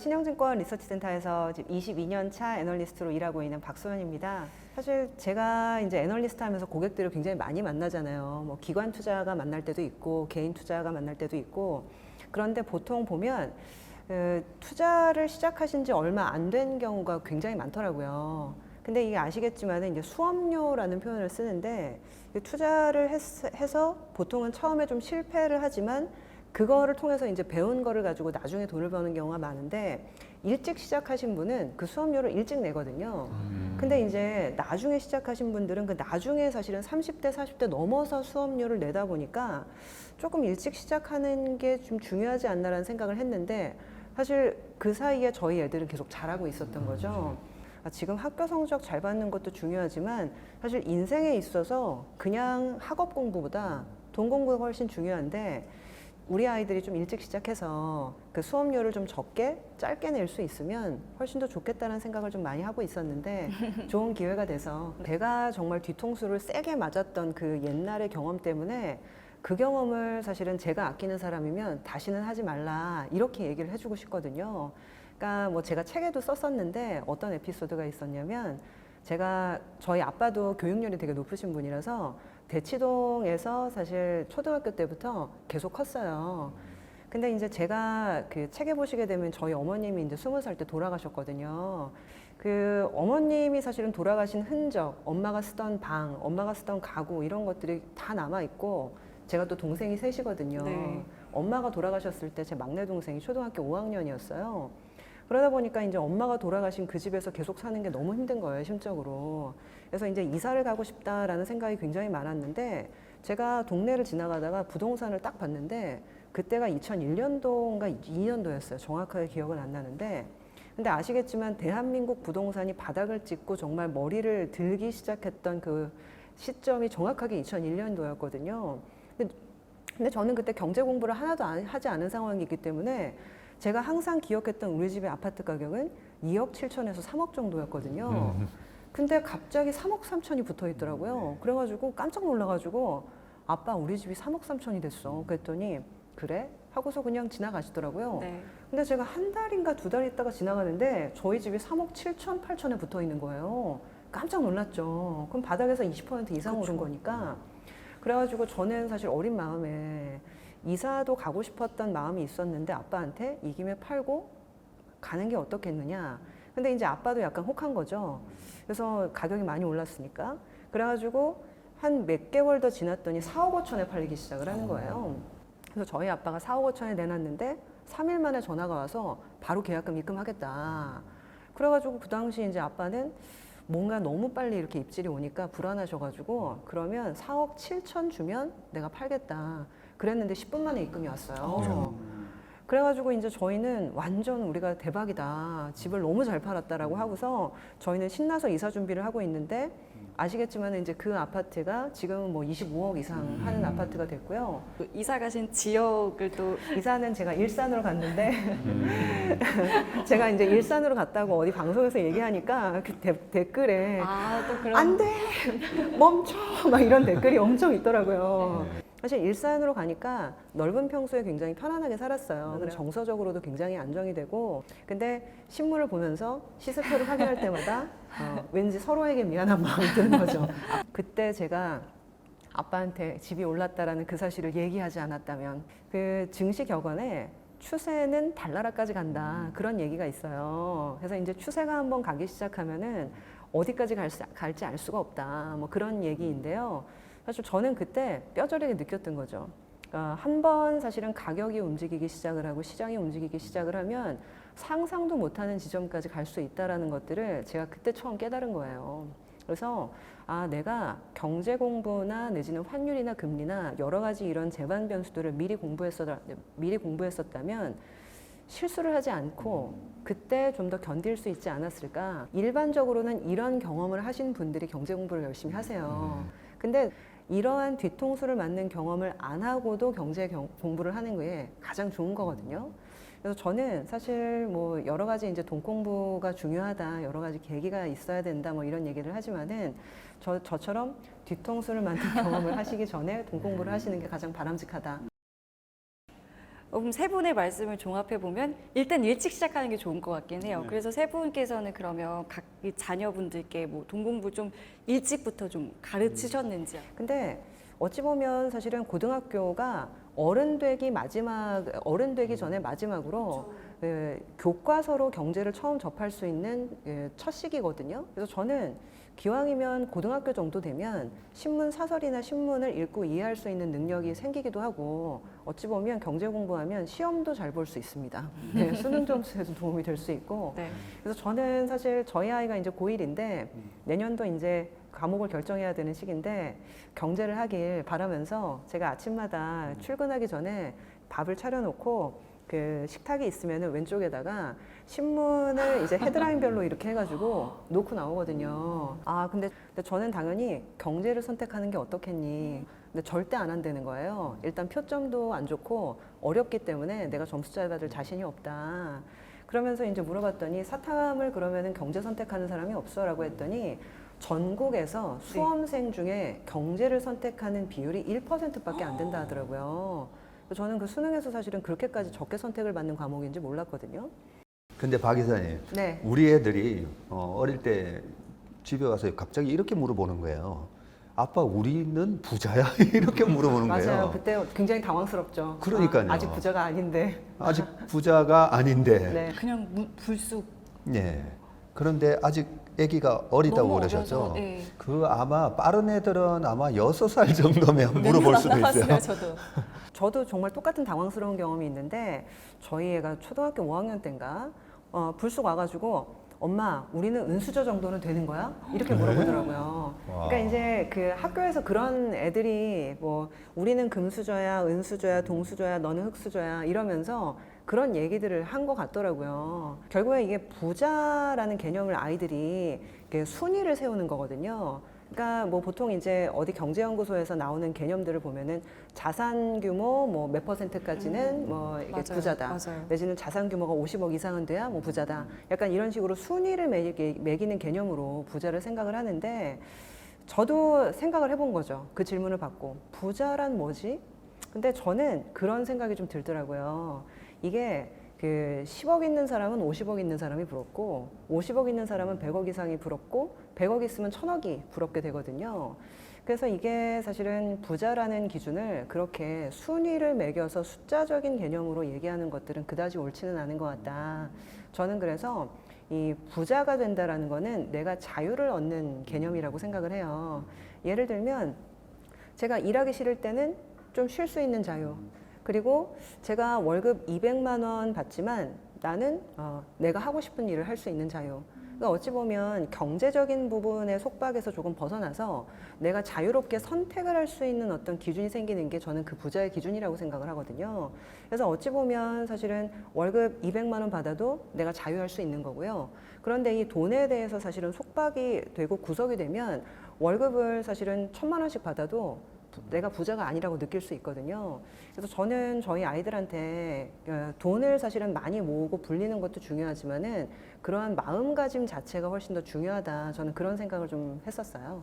신영증권 리서치센터에서 지금 22년 차 애널리스트로 일하고 있는 박소연입니다. 사실 제가 이제 애널리스트 하면서 고객들을 굉장히 많이 만나잖아요. 뭐 기관 투자가 만날 때도 있고 개인 투자가 만날 때도 있고, 그런데 보통 보면 투자를 시작하신 지 얼마 안 된 경우가 굉장히 많더라고요. 근데 이게 아시겠지만 이제 수업료라는 표현을 쓰는데, 투자를 해서 보통은 처음에 좀 실패를 하지만 그거를 통해서 이제 배운 거를 가지고 나중에 돈을 버는 경우가 많은데, 일찍 시작하신 분은 그 수업료를 일찍 내거든요. 근데 이제 나중에 시작하신 분들은 그 나중에 사실은 30대, 40대 넘어서 수업료를 내다 보니까 조금 일찍 시작하는 게 좀 중요하지 않나라는 생각을 했는데, 사실 그 사이에 저희 애들은 계속 잘하고 있었던 거죠. 지금 학교 성적 잘 받는 것도 중요하지만 사실 인생에 있어서 그냥 학업 공부보다 돈 공부가 훨씬 중요한데, 우리 아이들이 좀 일찍 시작해서 그 수업료를 좀 적게 짧게 낼 수 있으면 훨씬 더 좋겠다는 생각을 좀 많이 하고 있었는데, 좋은 기회가 돼서 배가 정말 뒤통수를 세게 맞았던 그 옛날의 경험 때문에, 그 경험을 사실은 제가 아끼는 사람이면 다시는 하지 말라 이렇게 얘기를 해주고 싶거든요. 그러니까 뭐 제가 책에도 썼었는데 어떤 에피소드가 있었냐면, 저희 아빠도 교육열이 되게 높으신 분이라서 대치동에서 사실 초등학교 때부터 계속 컸어요. 근데 이제 제가 그 책에 보시게 되면 저희 어머님이 이제 20살 때 돌아가셨거든요. 그 어머님이 사실은 돌아가신 흔적, 엄마가 쓰던 방, 엄마가 쓰던 가구 이런 것들이 다 남아있고, 제가 또 동생이 셋이거든요. 네. 엄마가 돌아가셨을 때 제 막내 동생이 초등학교 5학년이었어요. 그러다 보니까 이제 엄마가 돌아가신 그 집에서 계속 사는 게 너무 힘든 거예요, 심적으로. 그래서 이제 이사를 가고 싶다라는 생각이 굉장히 많았는데, 제가 동네를 지나가다가 부동산을 딱 봤는데, 그때가 2001년도인가 2년도였어요. 정확하게 기억은 안 나는데, 근데 아시겠지만 대한민국 부동산이 바닥을 찍고 정말 머리를 들기 시작했던 그 시점이 정확하게 2001년도였거든요. 근데 저는 그때 경제 공부를 하나도 하지 않은 상황이기 때문에, 제가 항상 기억했던 우리 집의 아파트 가격은 2억 7천에서 3억 정도였거든요. 근데 갑자기 3억 3천이 붙어 있더라고요. 그래가지고 깜짝 놀라가지고, 아빠 우리 집이 3억 3천이 됐어. 그랬더니 그래? 하고서 그냥 지나가시더라고요. 네. 근데 제가 한 달인가 두 달 있다가 지나가는데 저희 집이 3억 7천, 8천에 붙어 있는 거예요. 깜짝 놀랐죠. 그럼 바닥에서 20% 이상 오른 거니까. 그래가지고 저는 사실 어린 마음에 이사도 가고 싶었던 마음이 있었는데, 아빠한테 이 김에 팔고 가는 게 어떻겠느냐. 근데 이제 아빠도 약간 혹한 거죠. 그래서 가격이 많이 올랐으니까. 그래가지고 한 몇 개월 더 지났더니 4억 5천에 팔리기 시작을 하는 거예요. 그래서 저희 아빠가 4억 5천에 내놨는데 3일 만에 전화가 와서 바로 계약금 입금하겠다. 그래가지고 그 당시 이제 아빠는 뭔가 너무 빨리 이렇게 입질이 오니까 불안하셔가지고, 그러면 4억 7천 주면 내가 팔겠다. 그랬는데 10분 만에 입금이 왔어요. 그래가지고 이제 저희는 완전 우리가 대박이다. 집을 너무 잘 팔았다라고 하고서 저희는 신나서 이사 준비를 하고 있는데, 아시겠지만 이제 그 아파트가 지금은 뭐 25억 이상 하는 아파트가 됐고요. 이사 가신 지역을 또 이사는 제가 일산으로 갔는데, 제가 이제 일산으로 갔다고 어디 방송에서 얘기하니까 그 댓글에 또 그런 안 돼! 멈춰! 막 이런 댓글이 엄청 있더라고요. 사실 일산으로 가니까 넓은 평수에 굉장히 편안하게 살았어요. 그리고 정서적으로도 굉장히 안정이 되고, 근데 신문을 보면서 시세표를 확인할 때마다 왠지 서로에게 미안한 마음이 드는 거죠. 그때 제가 아빠한테 집이 올랐다라는 그 사실을 얘기하지 않았다면, 그 증시 격언에 추세는 달나라까지 간다, 그런 얘기가 있어요. 그래서 이제 추세가 한번 가기 시작하면은 어디까지 갈지 알 수가 없다, 뭐 그런 얘기인데요. 사실 저는 그때 뼈저리게 느꼈던 거죠. 그러니까 한번 사실은 가격이 움직이기 시작을 하고 시장이 움직이기 시작을 하면 상상도 못하는 지점까지 갈 수 있다라는 것들을 제가 그때 처음 깨달은 거예요. 그래서 내가 경제 공부나 내지는 환율이나 금리나 여러 가지 이런 재반 변수들을 미리 공부했었다면 실수를 하지 않고 그때 좀 더 견딜 수 있지 않았을까. 일반적으로는 이런 경험을 하신 분들이 경제 공부를 열심히 하세요. 근데 이러한 뒤통수를 맞는 경험을 안 하고도 공부를 하는 게 가장 좋은 거거든요. 그래서 저는 사실 뭐 여러 가지 이제 돈 공부가 중요하다, 여러 가지 계기가 있어야 된다, 뭐 이런 얘기를 하지만은 저처럼 뒤통수를 맞는 경험을 하시기 전에 돈 공부를 하시는 게 가장 바람직하다. 그럼 세 분의 말씀을 종합해 보면 일단 일찍 시작하는 게 좋은 것 같긴 해요. 네. 그래서 세 분께서는 그러면 각 이 자녀분들께 뭐 동공부 좀 일찍부터 좀 가르치셨는지요? 근데 어찌 보면 사실은 고등학교가 어른 되기 전에 마지막으로 교과서로 경제를 처음 접할 수 있는 첫 시기거든요. 그래서 저는 기왕이면 고등학교 정도 되면 신문 사설이나 신문을 읽고 이해할 수 있는 능력이 생기기도 하고 어찌 보면 경제 공부하면 시험도 잘 볼 수 있습니다. 네, 수능 점수에도 도움이 될 수 있고 네. 그래서 저는 사실 저희 아이가 이제 고1인데 내년도 이제 과목을 결정해야 되는 시기인데 경제를 하길 바라면서 제가 아침마다 출근하기 전에 밥을 차려놓고 그 식탁이 있으면 왼쪽에다가 신문을 이제 헤드라인별로 이렇게 해가지고 놓고 나오거든요. 아, 근데 저는 당연히 경제를 선택하는 게 어떻겠니? 근데 절대 안 한다는 거예요. 일단 표점도 안 좋고 어렵기 때문에 내가 점수 잘 받을 자신이 없다. 그러면서 이제 물어봤더니 사탐을 그러면은 경제 선택하는 사람이 없어라고 했더니 전국에서 수험생 중에 경제를 선택하는 비율이 1%밖에 안 된다 하더라고요. 저는 그 수능에서 사실은 그렇게까지 적게 선택을 받는 과목인지 몰랐거든요. 근데 박 이사님, 네. 우리 애들이 어릴 때 집에 와서 갑자기 이렇게 물어보는 거예요. 아빠, 우리는 부자야? 이렇게 물어보는 맞아요. 거예요. 그때 굉장히 당황스럽죠. 그러니까요. 아직 부자가 아닌데. 아직 부자가 아닌데. 네. 그냥 불쑥 예. 그런데 아직 아기가 어리다고 너무 그러셨죠? 어려서, 네. 그 아마 빠른 애들은 아마 6살 정도면 물어볼 수도 있어요. 저도. 저도 정말 똑같은 당황스러운 경험이 있는데 저희 애가 초등학교 5학년 때인가 불쑥 와가지고 엄마 우리는 은수저 정도는 되는 거야? 이렇게 물어보더라고요. 와. 그러니까 이제 그 학교에서 그런 애들이 뭐 우리는 금수저야, 은수저야, 동수저야, 너는 흙수저야 이러면서 그런 얘기들을 한 것 같더라고요. 결국에 이게 부자라는 개념을 아이들이 이렇게 순위를 세우는 거거든요. 그러니까 뭐 보통 이제 어디 경제연구소에서 나오는 개념들을 보면은 자산 규모 뭐 몇 %까지는 뭐 이게 맞아요. 부자다. 맞아요. 내지는 자산 규모가 50억 이상은 돼야 뭐 부자다. 약간 이런 식으로 순위를 매기는 개념으로 부자를 생각을 하는데 저도 생각을 해본 거죠. 그 질문을 받고 부자란 뭐지? 근데 저는 그런 생각이 좀 들더라고요. 이게 그 10억 있는 사람은 50억 있는 사람이 부럽고 50억 있는 사람은 100억 이상이 부럽고 100억 있으면 1000억이 부럽게 되거든요. 그래서 이게 사실은 부자라는 기준을 그렇게 순위를 매겨서 숫자적인 개념으로 얘기하는 것들은 그다지 옳지는 않은 것 같다. 저는 그래서 이 부자가 된다라는 거는 내가 자유를 얻는 개념이라고 생각을 해요. 예를 들면 제가 일하기 싫을 때는 좀 쉴 수 있는 자유. 그리고 제가 월급 200만 원 받지만 나는 내가 하고 싶은 일을 할 수 있는 자유. 그러니까 어찌 보면 경제적인 부분의 속박에서 조금 벗어나서 내가 자유롭게 선택을 할 수 있는 어떤 기준이 생기는 게 저는 그 부자의 기준이라고 생각을 하거든요. 그래서 어찌 보면 사실은 월급 200만 원 받아도 내가 자유할 수 있는 거고요. 그런데 이 돈에 대해서 사실은 속박이 되고 구속이 되면 월급을 사실은 1000만 원씩 받아도 내가 부자가 아니라고 느낄 수 있거든요. 그래서 저는 저희 아이들한테 돈을 사실은 많이 모으고 불리는 것도 중요하지만은 그러한 마음가짐 자체가 훨씬 더 중요하다. 저는 그런 생각을 좀 했었어요.